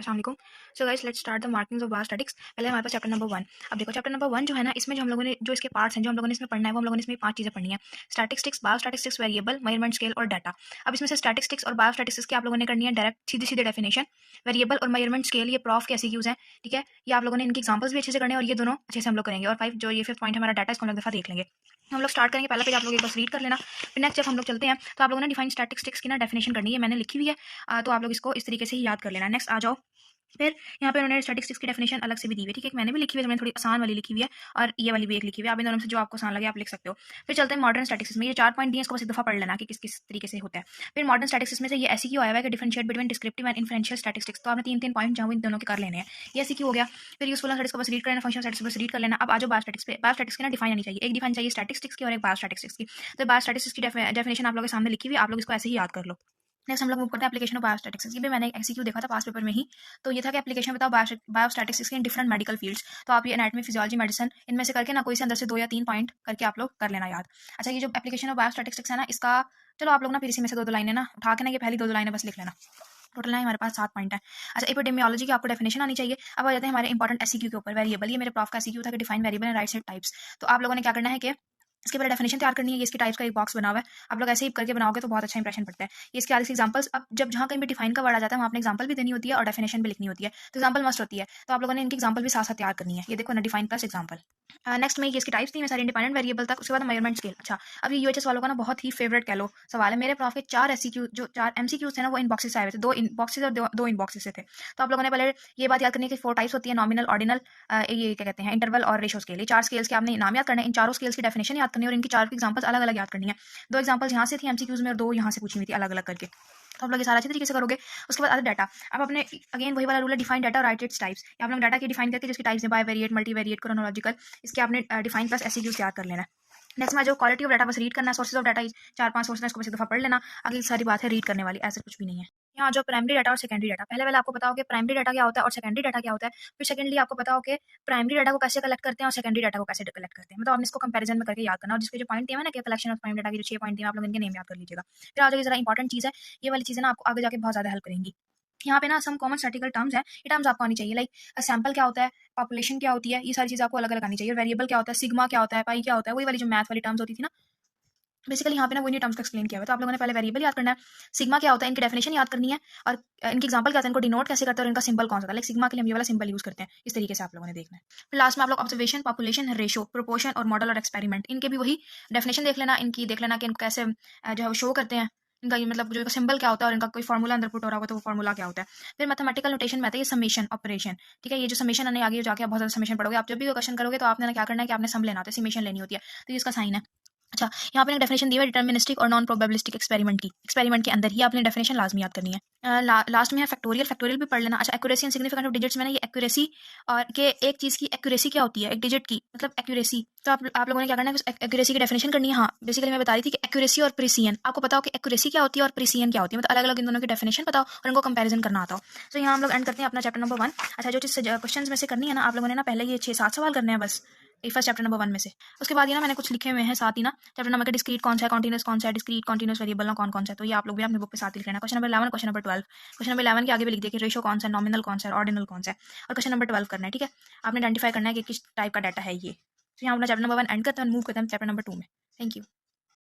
अस्सलाम वालेकुम। So guys let's start the markings of biostatics. पहले हमारे पास चैप्टर नंबर 1। अब देखो चैप्टर नंबर 1 जो है ना, इसमें जो हम लोगों ने जो इसके पार्ट्स हैं जो हम लोगों ने इसमें पढ़ना है, वो हम लोगों ने इसमें 5 चीज़ें पढ़नी है। Statistics, biostatistics, variable, measurement scale और डाटा। अब इसमें से स्टैटिस्टिक्स और बायोस्टैटिस्टिक्स की आप लोगों ने करनी है डायरेक्ट सीधी-सीधी डेफिनेशन। वेरिएबल और मेजरमेंट स्केल ये प्रॉफ के एसईक्यूज हैं, ठीक है? ये आप लोगों ने इनके एग्जांपल्स भी अच्छे से करने हैं और ये दोनों अच्छे से हम लोग करेंगे। और 5 जो ये 5th पॉइंट हमारा डाटा, इसको हम लोग दफा देख लेंगे। हम लोग स्टार्ट करेंगे, पहला पेज आप लोग एक बार रीड कर लेना। फिर नेक्स्ट जब हम लोग चलते हैं तो आप लोगों ने डिफाइन स्टैटिस्टिक्स की ना डेफिनेशन करनी है, मैंने लिखी हुई है। तो आप लोग इसको इस तरीके से ही याद कर लेना। नेक्स्ट आ जाओ। फिर यहाँ पे उन्होंने स्टैटिस्टिक्स की डेफिनेशन अलग से भी दी हुई है, ठीक है? मैंने भी लिखी हुई है, मैंने थोड़ी आसान वाली लिखी हुई है और ये वाली भी एक लिखी हुई है। आप इन दोनों में से जो आपको आसान लगे आप लिख सकते हो। फिर चलते हैं मॉडर्न स्टैटिस्टिक्स में। ये 4 पॉइंट दिए, इसको बस एक दफा पढ़ लेना कि किस किस तरीके से होता है। फिर मॉडर्न स्टैटिस्टिक्स में से ये ऐसी क्यों आया हुआ है कि differentiate between descriptive and inferential statistics. तो आपने 3 पॉइंट जहाँ इन दोनों के कर लेने हैं। ये ऐसी क्यों हो गया। फिर यूजफुल स्टैटिस्टिक्स को बस रीड करना, फंक्शन स्टैटिस्टिक्स बस रीड कर लेना। अब आ जाओ बायोस्टैटिक्स पे। बायोस्टैटिक्स की ना डिफाइन आनी चाहिए, एक डिफाइन चाहिए स्टैटिस्टिक्स की और एक बायोस्टैटिक्स की। तो बायोस्टैटिक्स की डेफिनेशन आप लोगों के सामने लिखी हुई है, आप लोग इसको ऐसे ही याद कर लो। नेक्स्ट हम लोग मूव करते हैं एप्लीकेशन ऑफ बायोस्टैटिक्स। ये भी मैंने एमसीक्यू देखा था पास पेपर में ही। तो ये था कि एप्लीकेशन बताओ biostatics in different medical fields. तो आप ये एनाटॉमी, फिजियोलॉजी, मेडिसिन इनमें से करके ना कोई से अंदर से 2 या 3 पॉइंट करके आप लोग कर लेना याद। अच्छा, ये जो एप्लीकेशन ऑफ बायोस्टैटिक्स है ना, इसका चलो आप लोग ना फिर इसी में से 2-2 लाइनें ना उठा के ना ये पहली 2-2 लाइनें बस लिख लेना। टोटल है हमारे पास 7 पॉइंट है। अच्छा, एपिडेमियोलॉजी की आपको डेफिनेशन आनी चाहिए। अब आ जाते हैं हमारे इंपॉर्टेंट एससीक्यू के ऊपर। वेरिएबल, ये मेरे प्रॉफ का एससीक्यू था कि define variable and right side types. तो आप लोगों ने क्या करना है कि इसके पहले डेफिनेशन तैयार करनी है। ये इसकी टाइप्स का एक बॉक्स बना हुआ है, आप लोग ऐसे ही करके बनाओगे तो बहुत अच्छा इंप्रेशन पड़ता है। ये इसके आगे एग्जांपल्स, अब जब जहाँ कहीं भी डिफाइन का वर्ड आ जाता है वहाँ अपने एग्जांपल भी देनी होती है और डेफिनेशन भी लिखनी होती है। तो एग्जांपल मस्ट होती है, तो आप लोगों ने इनकी एग्जांपल भी साथ साथ तैयार करनी है। ये देखो ना, डिफाइन प्लस एग्जांपल। नेक्स्ट में ये इसकी टाइप्स थी मैं सारी इंडिपेंडेंट वेरिएबल तक। उसके बाद मेजरमेंट स्केल। अच्छा, अब ये यूएचएस वालों का ना बहुत ही फेवरेट कह लो सवाल है। मेरे प्रॉफ के 4 एससीक्यू जो 4 एमसीक्यूज थे ना, वो इन बॉक्सेस से आए हुए थे। 2 इन बॉक्सेस और 2 इन बॉक्सेस से थे। तो आप लोगों ने पहले ये बात याद करनी है कि 4 टाइप्स होती है, नॉमिनल, ऑर्डिनल, ये क्या कहते हैं, इंटरवल और रेशो स्केल। ये 4 स्केल्स के आपने नाम याद करना है। इन चारों स्केल्स की डेफिनेशन याद करनी है और इनकी 4 की एग्जांपल्स अलग अलग याद करनी है। 2 एग्जांपल्स यहाँ से थी एमसीक्यूज में और 2 यहाँ से पूछी हुई थी अलग अलग करके। तो आप लोग ये सारा अच्छी तरीके से करोगे। उसके बाद आता है डाटा। अब अपने अगेन वही वाला रूल है, डिफाइन डाटा और राइट इट्स टाइप्स। आप लोग डाटा की डिफाइन करके जिसकी टाइप्स है bivariate, multivariate, chronological, इसके आपने डिफाइन प्लस एससीक्यूज तैयार कर लेना है। नेक्स्ट में जो क्वालिटी ऑफ डाटा बस रीड करना है। सोर्सेज ऑफ डाटा 4-5 सोर्स है, इसको बस एक दफा पढ़ लेना। अगली सारी बात है रीड करने वाली, ऐसा कुछ भी नहीं है। यहाँ जो प्राइमरी डाटा और सेकेंडरी डाटा, पहले आपको पता हो कि प्राइमरी डाटा क्या होता है और सेकेंडरी डाटा क्या होता है। फिर सेकेंडली आपको पता हो कि प्राइमरी डाटा को कैसे कलेक्ट करते हैं और सेकेंडरी डाटा को कैसे कलेक्ट करते हैं। मतलब आपने इसको कंपैरिजन में करके याद करना। और जिसके जो पॉइंट दिए हैं ना कि कलेक्शन ऑफ प्राइमरी डाटा की जो 6 पॉइंट दिए, आप लोग इनके नेम याद कर लीजिएगा। फिर आ जाएगी जरा इंपॉर्टेंट चीज़ है, ये वाली चीज़ है ना आपको आगे जाके बहुत ज़्यादा हेल्प करेंगी। यहाँ पे ना सम कॉमन स्टैटिस्टिकल टर्म्स हैं, ये टर्म्स आपको आनी चाहिए। लाइक सैंपल क्या होता है, पॉपुलेशन क्या होती है, ये सारी चीज़ आपको अलग अलग आनी चाहिए। वेरिएबल क्या होता है, सिग्मा क्या होता है, पाई क्या होता है, वही वाली जो मैथ वाली टर्म्स होती थी ना, बेसिकली यहाँ पे ना वो नहीं टर्म्स को एक्सप्लेन किया हुआ है। तो आप लोगों ने पहले वेरिएबल याद करना है, सिग्मा क्या होता है, इनकी डेफिनेशन याद करनी है और इनकी एग्जांपल क्या होता है, इनको डिनोट कैसे करते हैं और इनका सिंबल कौन सा था। लाइक सिग्मा के लिए हम ये वाला सिंबल यूज करते हैं, इस तरीके से आप लोगों ने देखना है। फिर लास्ट में आप लोग ऑब्जर्वेशन, पॉपुलेशन, रेशो, प्रोपोर्शन और मॉडल और एक्सपेरिमेंट, इनके भी वही डेफिनेशन देख लेना, इनकी देख लेना कि इनको कैसे जो है शो करते हैं, इनका ये मतलब जो सिंबल क्या होता है और इनका कोई फॉर्मूला अंदर पुट हो रहा होगा तो वो फॉर्मूला क्या होता है। फिर मैथमेटिकल नोटेशन में आता है ये समेशन ऑपरेशन, ठीक है? ये जो समेशन आने आगे जाके आप बहुत ज्यादा समेशन पढ़ोगे। आप जब भी क्वेश्चन करोगे तो आपने ना क्या करना है कि आपने सम लेना होता है, समेशन लेनी होती है। तो ये इसका साइन है। अच्छा, यहाँ पे एक डेफिनेशन दी है डिटर्मिनिस्टिक और नॉन प्रोबेबिलिस्टिक एक्सपेरिमेंट की। एक्सपेरिमेंट के अंदर ही आपने डेफिनेशन लाजमी याद करनी है। लास्ट में है फैक्टोरियल, फैक्टोरियल भी पढ़ लेना। अच्छा, accuracy and significant of digits में ना ये एक्यूरेसी और के एक चीज़ की एक्यूरेसी क्या होती है, एक डिजिट की मतलब एक्यूरेसी। तो आप लोगों ने क्या करना है, एक्यूरेसी की डेफिनेशन करनी है। हाँ, बेसिकली मैं बता रही थी कि एक्यूरेसी और प्रिसियन, आपको पता हो कि एक्यूरेसी क्या होती है और प्रिसियन क्या होती है, मतलब अलग अलग इन दोनों की डेफिनेशन बताओ और इनको कंपेरिजन करना आता हो। तो यहाँ हम लोग एंड करते हैं अपना चैप्टर नंबर 1। अच्छा, जो चीज़ क्वेश्चन में से करनी है ना, आप लोगों ने ना पहले ये 6-7 सवाल करने हैं बस फर्स्ट चैप्टर नंबर 1 में से। उसके बाद ये ना मैंने कुछ लिखे हुए हैं साथ ही ना, चैप्टर नंबर का डिस्क्रीट कौन सा है, कॉन्टिन्यूस कौन सा है, डिस्क्रीट कॉन्टिन्यूस वेरिएबल ना कौन कौन सा है। तो ये आप लोग भी अपने बुक पे साथ लिख लेना। Question number 11, question number 12। Question number 11 के आगे भी लिख दिया कि रेशो कौन सा है, नॉमिनल कौन सा है, ऑर्डिनल कौन सा है। और क्वेश्चन नंबर 12 करना है, ठीक है? आपने आइडेंटिफाई करना है कि किस टाइप का डाटा है ये। तो यहाँ अपना चैप्टर नंबर 1 एंड करते हैं, मूव करते हैं चैप्टर नंबर 2 में। Thank you.